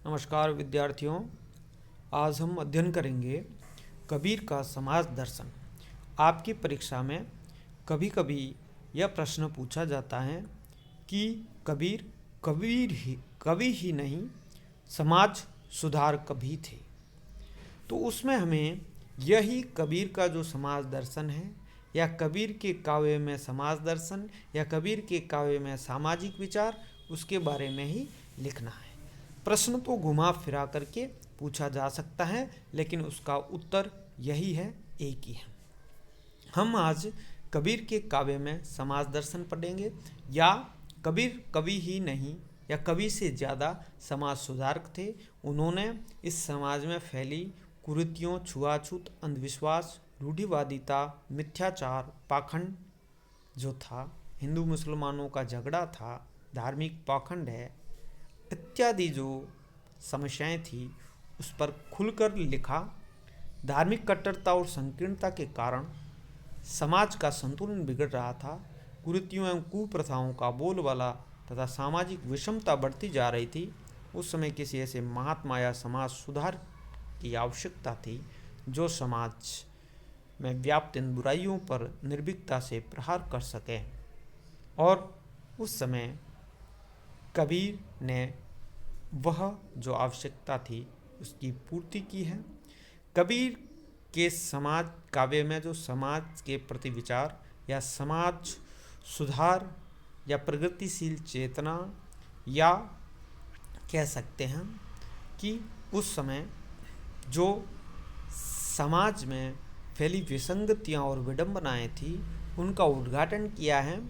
नमस्कार विद्यार्थियों। आज हम अध्ययन करेंगे कबीर का समाज दर्शन। आपकी परीक्षा में कभी कभी यह प्रश्न पूछा जाता है कि कबीर कवि ही नहीं, समाज सुधारक भी थे। तो उसमें हमें यही कबीर का जो समाज दर्शन है, या कबीर के काव्य में समाज दर्शन, या कबीर के काव्य में सामाजिक विचार, उसके बारे में ही लिखना है। प्रश्न तो घुमा फिरा करके पूछा जा सकता है, लेकिन उसका उत्तर यही है, एक ही है। हम आज कबीर के काव्य में समाज दर्शन पढ़ेंगे, या कबीर कवि ही नहीं या कवि से ज़्यादा समाज सुधारक थे। उन्होंने इस समाज में फैली कुरीतियों, छुआछूत, अंधविश्वास, रूढ़िवादिता, मिथ्याचार, पाखंड जो था, हिंदू मुसलमानों का झगड़ा था, धार्मिक पाखंड है, इत्यादि जो समस्याएं थी, उस पर खुलकर लिखा। धार्मिक कट्टरता और संकीर्णता के कारण समाज का संतुलन बिगड़ रहा था। कुरीतियों एवं कुप्रथाओं का बोलबाला तथा सामाजिक विषमता बढ़ती जा रही थी। उस समय किसी ऐसे महात्मा या समाज सुधार की आवश्यकता थी जो समाज में व्याप्त इन बुराइयों पर निर्भीकता से प्रहार कर सके। और उस समय कबीर ने वह जो आवश्यकता थी उसकी पूर्ति की है। कबीर के समाज काव्य में जो समाज के प्रति विचार या समाज सुधार या प्रगतिशील चेतना, या कह सकते हैं कि उस समय जो समाज में फैली विसंगतियाँ और विडंबनाएं थी, उनका उद्घाटन किया है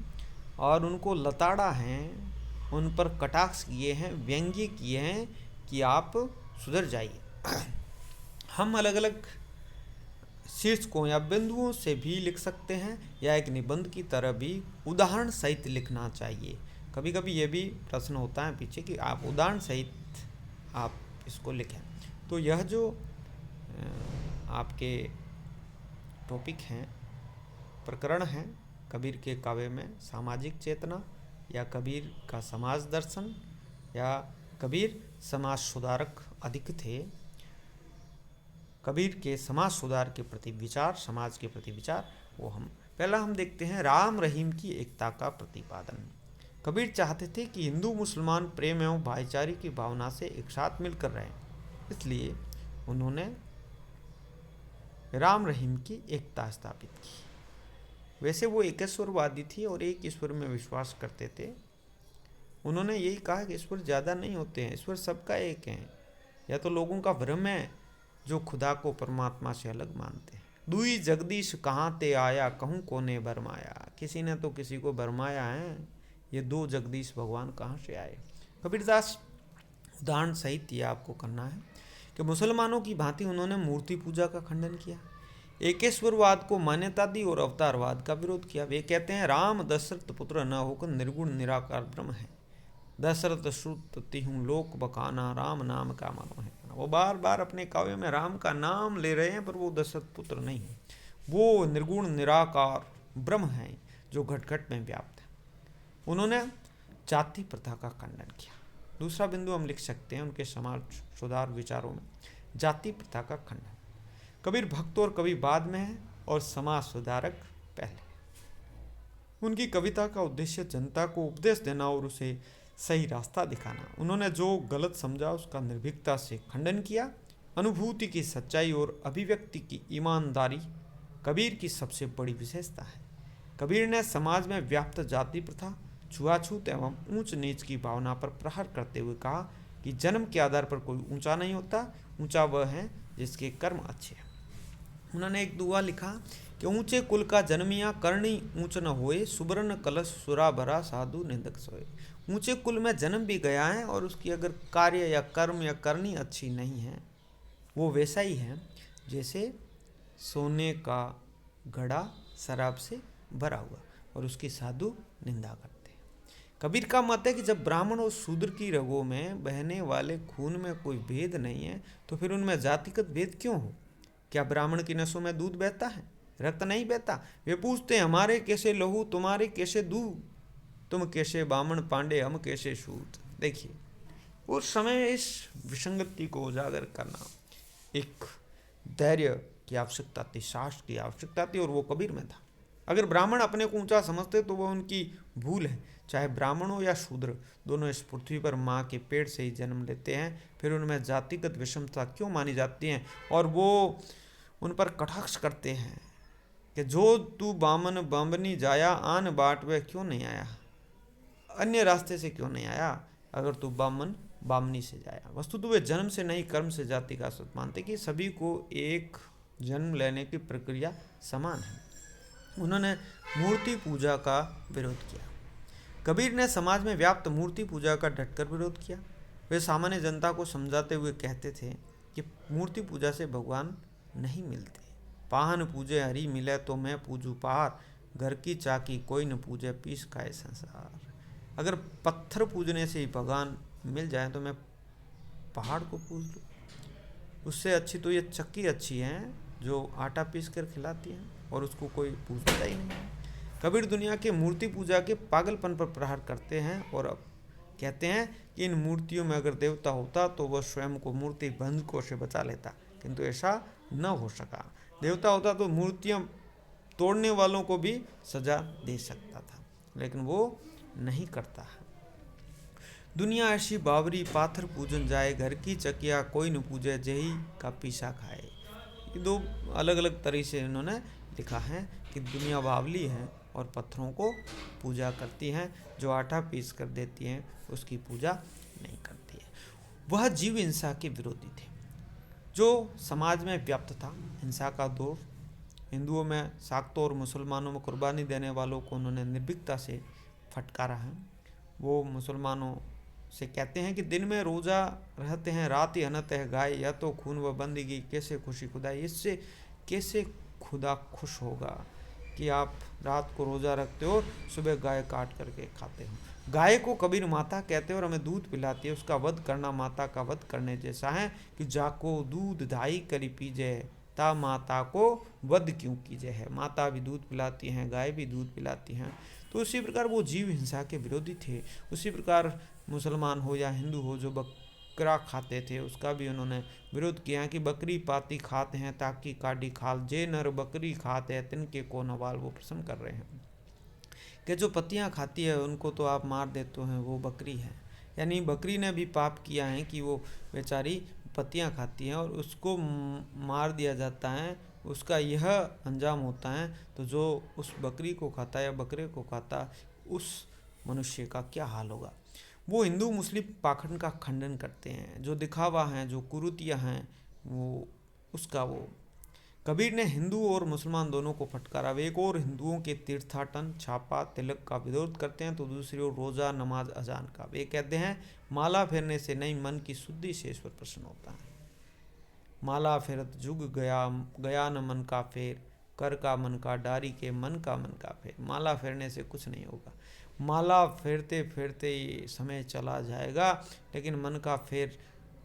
और उनको लताड़ा है, उन पर कटाक्ष किए हैं, व्यंग्य किए हैं कि आप सुधर जाइए। हम अलग अलग शीर्षकों या बिंदुओं से भी लिख सकते हैं, या एक निबंध की तरह भी उदाहरण सहित लिखना चाहिए। कभी कभी ये भी प्रश्न होता है पीछे कि आप उदाहरण सहित आप इसको लिखें। तो यह जो आपके टॉपिक हैं, प्रकरण हैं, कबीर के काव्य में सामाजिक चेतना, या कबीर का समाज दर्शन, या कबीर समाज सुधारक अधिक थे। कबीर के समाज सुधार के प्रति विचार, समाज के प्रति विचार, वो हम देखते हैं राम रहीम की एकता का प्रतिपादन। कबीर चाहते थे कि हिंदू मुसलमान प्रेम एवं भाईचारे की भावना से एक साथ मिलकर रहें, इसलिए उन्होंने राम रहीम की एकता स्थापित की। वैसे वो एकेश्वरवादी थी और एक ईश्वर में विश्वास करते थे। उन्होंने यही कहा कि ईश्वर ज़्यादा नहीं होते हैं, ईश्वर सबका एक है। या तो लोगों का भ्रम है जो खुदा को परमात्मा से अलग मानते हैं। दुई जगदीश कहाँ ते आया, कहूँ कोने भरमाया। किसी ने तो किसी को भरमाया है, ये दो जगदीश भगवान कहाँ से आए। कबीरदास उदाहरण सहित ये आपको करना है कि मुसलमानों की भांति उन्होंने मूर्ति पूजा का खंडन किया, एकेश्वरवाद को मान्यता दी और अवतारवाद का विरोध किया। वे कहते हैं राम दशरथ पुत्र न होकर निर्गुण निराकार ब्रह्म है, दशरथ श्रुति हूँ लोक बकाना, राम नाम का मर्म है। वो बार बार अपने काव्य में राम का नाम ले रहे हैं, पर वो दशरथ पुत्र नहीं है, वो निर्गुण निराकार ब्रह्म है जो घट घट में व्याप्त है। उन्होंने जाति प्रथा का खंडन किया। दूसरा बिंदु हम लिख सकते हैं उनके समाज सुधार विचारों में, जाति प्रथा का खंडन। कबीर भक्त और कवि बाद में है और समाज सुधारक पहले। उनकी कविता का उद्देश्य जनता को उपदेश देना और उसे सही रास्ता दिखाना। उन्होंने जो गलत समझा उसका निर्भीकता से खंडन किया। अनुभूति की सच्चाई और अभिव्यक्ति की ईमानदारी कबीर की सबसे बड़ी विशेषता है। कबीर ने समाज में व्याप्त जाति प्रथा, छुआछूत एवं ऊंच नीच की भावना पर प्रहार करते हुए कहा कि जन्म के आधार पर कोई ऊंचा नहीं होता, ऊंचा वह है जिसके कर्म अच्छे हैं। उन्होंने एक दुआ लिखा कि ऊंचे कुल का जन्मिया, करणी ऊंच न होए, सुवर्ण कलश सुरा भरा, साधु निंदक सोए। ऊंचे कुल में जन्म भी गया है और उसकी अगर कार्य या कर्म या करनी अच्छी नहीं है, वो वैसा ही है जैसे सोने का घड़ा शराब से भरा हुआ, और उसकी साधु निंदा करते हैं। कबीर का मत है कि जब ब्राह्मण और शूद्र की रगों में बहने वाले खून में कोई भेद नहीं है, तो फिर उनमें जातिगत भेद क्यों हो। क्या ब्राह्मण की नसों में दूध बहता है, रक्त नहीं बहता। वे पूछते हैं हमारे कैसे लहू, तुम्हारे कैसे दूध, तुम कैसे बामण पांडे, हम कैसे सूत। देखिए उस समय इस विसंगति को उजागर करना एक धैर्य की आवश्यकता थी, साहस की आवश्यकता थी, और वो कबीर में था। अगर ब्राह्मण अपने को ऊंचा समझते तो वह उनकी भूल है। चाहे ब्राह्मण हो या शूद्र, दोनों इस पृथ्वी पर माँ के पेट से ही जन्म लेते हैं। फिर उनमें जातिगत विषमता क्यों मानी जाती है, और वो उन पर कटाक्ष करते हैं कि जो तू बामन बामनी जाया, आन बाट वह क्यों नहीं आया, अन्य रास्ते से क्यों नहीं आया, अगर तू बामन बामनी से जाया। वस्तुतः वे जन्म से नहीं कर्म से जाति का सत मानते कि सभी को एक जन्म लेने की प्रक्रिया समान है। उन्होंने मूर्ति पूजा का विरोध किया। कबीर ने समाज में व्याप्त मूर्ति पूजा का डटकर विरोध किया। वे सामान्य जनता को समझाते हुए कहते थे कि मूर्ति पूजा से भगवान नहीं मिलते। पाहन पूजे हरि मिले तो मैं पूजू पहाड़, घर की चाकी कोई न पूजे पीस खाए संसार। अगर पत्थर पूजने से ही भगवान मिल जाए तो मैं पहाड़ को पूज लूँ। उससे अच्छी तो ये चक्की अच्छी है जो आटा पीस कर खिलाती है, और उसको कोई पूजता ही नहीं है। कबीर दुनिया के मूर्ति पूजा के पागलपन पर प्रहार करते हैं और अब कहते हैं कि इन मूर्तियों में अगर देवता होता तो वह स्वयं को मूर्ति बंधकों से बचा लेता, किंतु ऐसा न हो सका। देवता होता तो मूर्तियां तोड़ने वालों को भी सजा दे सकता था, लेकिन वो नहीं करता है। दुनिया ऐसी बावरी, पाथर पूजन जाए, घर की चकिया कोई न पूजे, जही का पीसा खाए। ये दो अलग अलग तरीके से इन्होंने लिखा है कि दुनिया बावली है और पत्थरों को पूजा करती है, जो आटा पीस कर देती हैं उसकी पूजा नहीं करती है। वह जीव हिंसा के विरोधी थे जो समाज में व्याप्त था। हिंसा का दौर हिंदुओं में शाक्तों और मुसलमानों में कुर्बानी देने वालों को उन्होंने निर्भीकता से फटकारा है। वो मुसलमानों से कहते हैं कि दिन में रोज़ा रहते हैं, रात ही अनत है गाय, या तो खून व बंदगी कैसे खुशी खुदाई। इससे कैसे खुदा खुश होगा कि आप रात को रोज़ा रखते हो, सुबह गाय काट करके खाते हो। गाय को कबीर माता कहते हैं और हमें दूध पिलाती है। उसका वध करना माता का वध करने जैसा है कि जाको दूध दाई करी पीजे, ता माता को वध क्यों कीजे है। माता भी दूध पिलाती हैं, गाय भी दूध पिलाती हैं। तो उसी प्रकार वो जीव हिंसा के विरोधी थे। उसी प्रकार मुसलमान हो या हिंदू हो जो बकरा खाते थे उसका भी उन्होंने विरोध किया कि बकरी पाती खाते हैं ताकि काडी खाल, जे नर बकरी खाते हैं तिनके को नवाल। वो प्रश्न कर रहे हैं कि जो पत्तियां खाती है उनको तो आप मार देते हैं, वो बकरी है। यानी बकरी ने भी पाप किया है कि वो बेचारी पत्तियां खाती हैं और उसको मार दिया जाता है, उसका यह अंजाम होता है। तो जो उस बकरी को खाता है या बकरे को खाता, उस मनुष्य का क्या हाल होगा। वो हिंदू मुस्लिम पाखंड का खंडन करते हैं। जो दिखावा है, जो कुरीतियाँ हैं, वो उसका वो कबीर ने हिंदू और मुसलमान दोनों को फटकारा। वे एक और हिंदुओं के तीर्थाटन, छापा, तिलक का विरोध करते हैं तो दूसरी ओर रोज़ा, नमाज, अजान का। वे कहते हैं माला फेरने से नहीं, मन की शुद्धि से ईश्वर प्रसन्न होता है। माला फेरत जुग गया, गया न मन का फेर, कर का मन का डारी के, मन का फेर। माला फेरने से कुछ नहीं होगा। माला फेरते फेरते ही समय चला जाएगा, लेकिन मन का फेर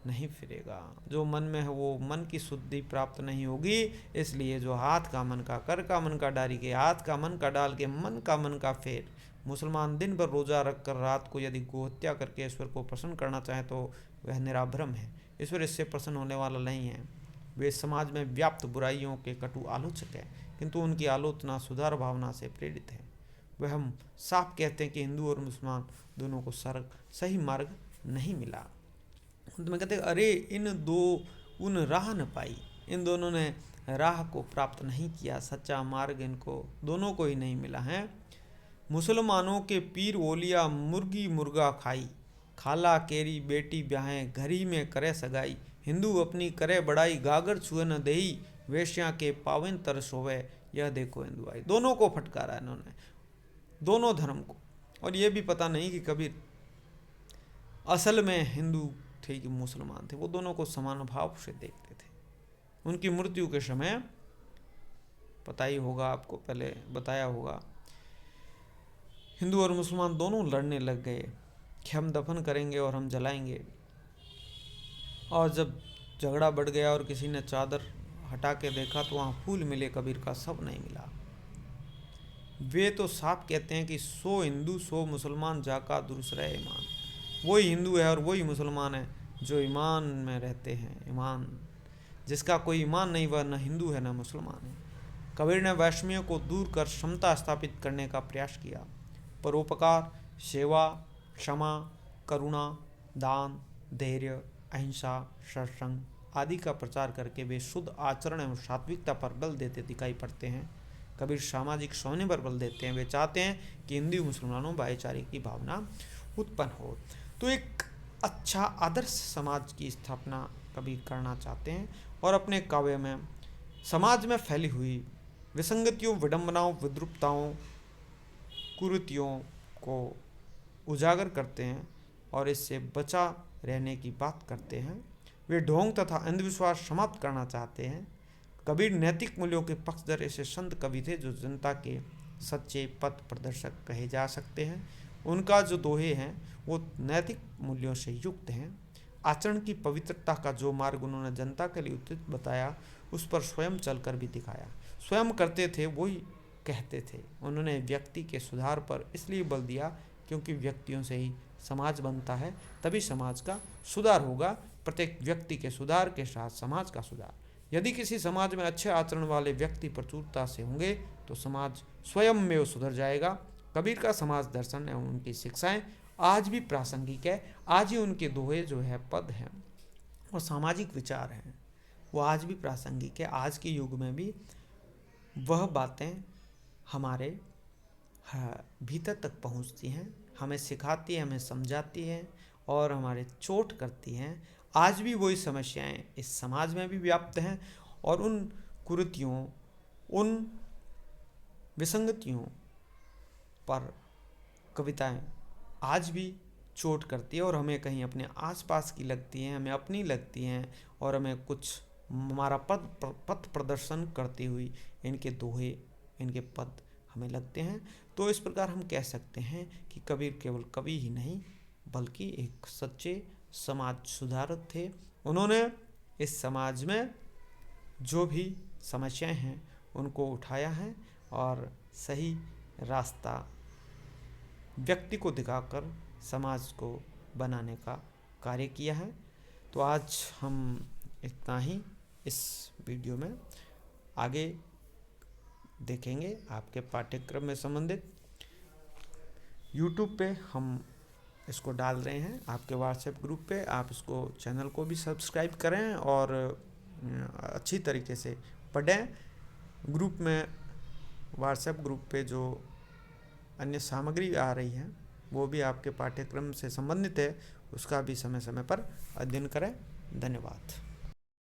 नहीं फिरेगा। जो मन में है वो मन की शुद्धि प्राप्त नहीं होगी। इसलिए जो हाथ का मन का, कर का मन का डारी के, हाथ का मन का डाल के, मन का फेर। मुसलमान दिन भर रोज़ा रख कर रात को यदि गोहत्या करके ईश्वर को प्रसन्न करना चाहे तो वह निराभ्रम है। ईश्वर इससे प्रसन्न होने वाला नहीं है। वे समाज में व्याप्त बुराइयों के कटु आलोचक हैं, किंतु उनकी आलोचना सुधार भावना से प्रेरित है। वह हम साफ कहते हैं कि हिंदू और मुसलमान दोनों को सही मार्ग नहीं मिला। अंत में कहते हैं अरे इन दो उन राह न पाई, इन दोनों ने राह को प्राप्त नहीं किया, सच्चा मार्ग इनको दोनों को ही नहीं मिला है। मुसलमानों के पीर ओलिया मुर्गी मुर्गा खाई, खाला केरी बेटी ब्याहें घरी में करे सगाई। हिंदू अपनी करे बड़ाई, गागर छुए न देही, वेश्या के पावन तरस होवे, यह देखो हिंदू आई। दोनों को फटकारा इन्होंने, दोनों धर्म को। और ये भी पता नहीं कि कबीर असल में हिंदू थे कि मुसलमान थे। वो दोनों को समान भाव से देखते थे। उनकी मृत्यु के समय पता ही होगा आपको, पहले बताया होगा, हिंदू और मुसलमान दोनों लड़ने लग गए कि हम दफन करेंगे और हम जलाएंगे। और जब झगड़ा बढ़ गया और किसी ने चादर हटा के देखा तो वहाँ फूल मिले, कबीर का सब नहीं मिला। वे तो साफ कहते हैं कि सो हिंदू सो मुसलमान, जाका दुरुसरे ईमान। वही हिंदू है और वही मुसलमान है जो ईमान में रहते हैं, ईमान जिसका कोई ईमान नहीं वह न हिंदू है न मुसलमान है। कबीर ने वैषम्य को दूर कर समता स्थापित करने का प्रयास किया। परोपकार, सेवा, क्षमा, करुणा, दान, धैर्य, अहिंसा, सत्संग आदि का प्रचार करके वे शुद्ध आचरण एवं सात्विकता पर बल देते दिखाई पड़ते हैं। कबीर सामाजिक सौने पर बल देते हैं। वे चाहते हैं कि हिंदू मुसलमानों भाईचारे की भावना उत्पन्न हो। तो एक अच्छा आदर्श समाज की स्थापना कबीर करना चाहते हैं और अपने काव्य में समाज में फैली हुई विसंगतियों, विडंबनाओं, विद्रूपताओं, कुरीतियों को उजागर करते हैं और इससे बचा रहने की बात करते हैं। वे ढोंग तथा अंधविश्वास समाप्त करना चाहते हैं। कबीर नैतिक मूल्यों के पक्षधर ऐसे संत कवि थे जो जनता के सच्चे पथ प्रदर्शक कहे जा सकते हैं। उनका जो दोहे हैं वो नैतिक मूल्यों से युक्त हैं। आचरण की पवित्रता का जो मार्ग उन्होंने जनता के लिए उचित बताया उस पर स्वयं चलकर भी दिखाया। स्वयं करते थे वही कहते थे। उन्होंने व्यक्ति के सुधार पर इसलिए बल दिया क्योंकि व्यक्तियों से ही समाज बनता है, तभी समाज का सुधार होगा। प्रत्येक व्यक्ति के सुधार के साथ समाज का सुधार। यदि किसी समाज में अच्छे आचरण वाले व्यक्ति प्रचुरता से होंगे तो समाज स्वयं में वो सुधर जाएगा। कबीर का समाज दर्शन एवं उनकी शिक्षाएं आज भी प्रासंगिक है। आज ही उनके दोहे जो है पद हैं और सामाजिक विचार हैं वो आज भी प्रासंगिक है। आज के युग में भी वह बातें हमारे भीतर तक पहुंचती हैं, हमें सिखाती हैं, हमें समझाती हैं और हमारे चोट करती हैं। आज भी वही समस्याएं इस समाज में भी व्याप्त हैं और उन कुरीतियों, उन विसंगतियों पर कविताएं आज भी चोट करती है और हमें कहीं अपने आसपास की लगती हैं, हमें अपनी लगती हैं और हमें कुछ हमारा पथ प्रदर्शन करती हुई इनके दोहे, इनके पद हमें लगते हैं। तो इस प्रकार हम कह सकते हैं कि कबीर केवल कवि ही नहीं बल्कि एक सच्चे समाज सुधारक थे। उन्होंने इस समाज में जो भी समस्याएं हैं उनको उठाया है और सही रास्ता व्यक्ति को दिखाकर समाज को बनाने का कार्य किया है। तो आज हम इतना ही इस वीडियो में आगे देखेंगे। आपके पाठ्यक्रम में संबंधित YouTube पे हम इसको डाल रहे हैं, आपके व्हाट्सएप ग्रुप पे। आप इसको चैनल को भी सब्सक्राइब करें और अच्छी तरीके से पढ़ें। ग्रुप में, व्हाट्सएप ग्रुप पे जो अन्य सामग्री आ रही है वो भी आपके पाठ्यक्रम से संबंधित है, उसका भी समय समय पर अध्ययन करें। धन्यवाद।